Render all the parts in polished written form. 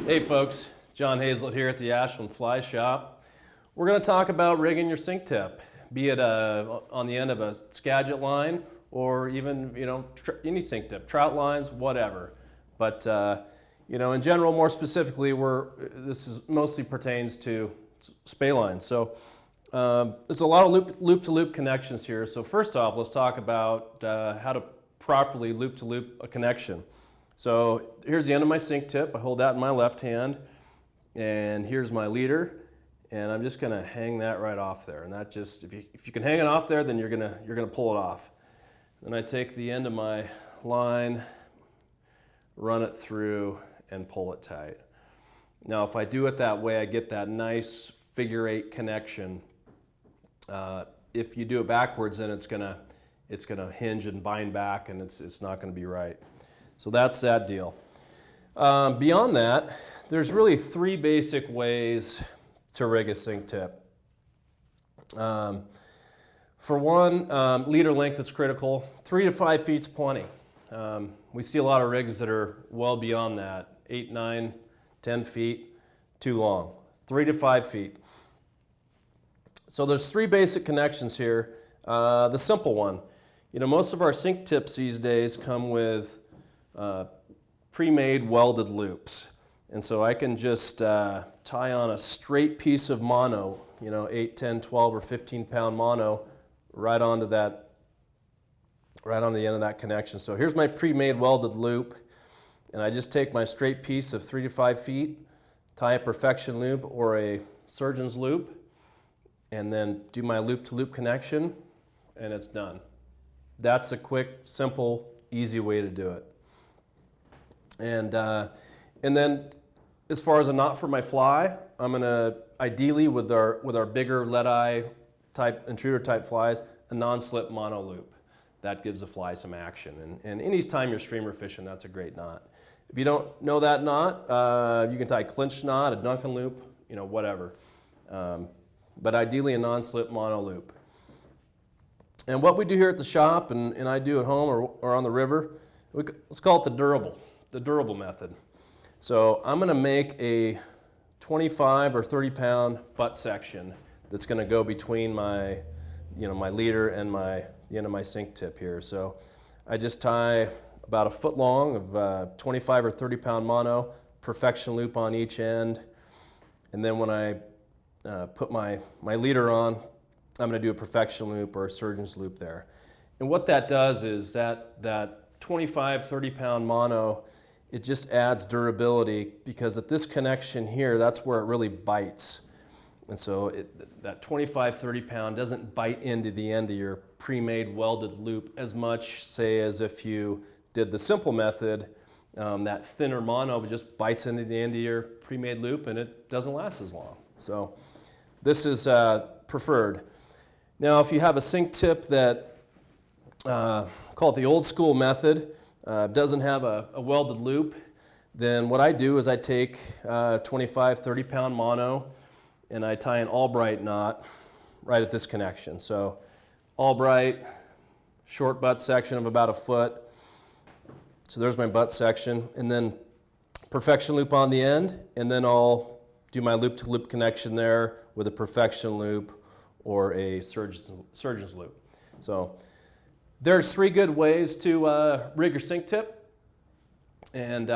Hey folks, Jon Hazlett here at the Ashland Fly Shop. We're going to talk about rigging your sink tip, be it on the end of a Skagit line or even any sink tip, trout lines, whatever. But in general, more specifically, this mostly pertains to Spey lines. So there's a lot of loop-to-loop connections here. So first off, let's talk about how to properly loop-to-loop a connection. So here's the end of my sink tip. I hold that in my left hand, and here's my leader, and I'm just going to hang that right off there. And that just, if you can hang it off there, then you're gonna pull it off. Then I take the end of my line, run it through, and pull it tight. Now, if I do it that way, I get that nice figure 8 connection. If you do it backwards, then it's gonna hinge and bind back, and it's not going to be right. So that's that deal. Beyond that, there's really 3 basic ways to rig a sink tip. For one, leader length is critical. 3 to 5 feet is plenty. We see a lot of rigs that are well beyond that. 8, 9, 10 feet, too long. 3 to 5 feet. So there's 3 basic connections here. The simple one. Most of our sink tips these days come with pre-made welded loops. And so I can just tie on a straight piece of mono, 8, 10, 12, or 15 pound mono right onto the end of that connection. So here's my pre-made welded loop, and I just take my straight piece of 3 to 5 feet, tie a perfection loop or a surgeon's loop, and then do my loop-to-loop connection, and it's done. That's a quick, simple, easy way to do it. And then as far as a knot for my fly, I'm gonna ideally with our bigger lead eye type intruder type flies, a non-slip mono loop. That gives the fly some action. And any time you're streamer fishing, that's a great knot. If you don't know that knot, you can tie a clinch knot, a Duncan loop, whatever. But ideally a non-slip mono loop. And what we do here at the shop, and I do at home or on the river, let's call it the durable method. So I'm going to make a 25 or 30 pound butt section that's going to go between my leader and the end of my sink tip here. So I just tie about a foot long of 25 or 30 pound mono, perfection loop on each end, and then when I put my leader on, I'm going to do a perfection loop or a surgeon's loop there. And what that does is that 25, 30 pound mono, it just adds durability, because at this connection here, that's where it really bites. And so that 25, 30 pound doesn't bite into the end of your pre-made welded loop as much, say, as if you did the simple method. That thinner mono just bites into the end of your pre-made loop, and it doesn't last as long. So this is preferred. Now, if you have a sink tip that, call it the old school method, doesn't have a welded loop, then what I do is I take 25, 30 pound mono, and I tie an Albright knot right at this connection. So Albright, short butt section of about a foot. So there's my butt section, and then perfection loop on the end, and then I'll do my loop-to-loop connection there with a perfection loop or a surgeon's loop. So there's 3 good ways to rig your sink tip. And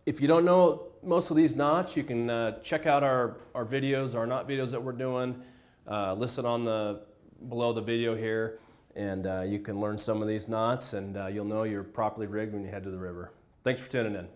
if you don't know most of these knots, you can check out our videos, our knot videos that we're doing, listed on below the video here. And you can learn some of these knots, and you'll know you're properly rigged when you head to the river. Thanks for tuning in.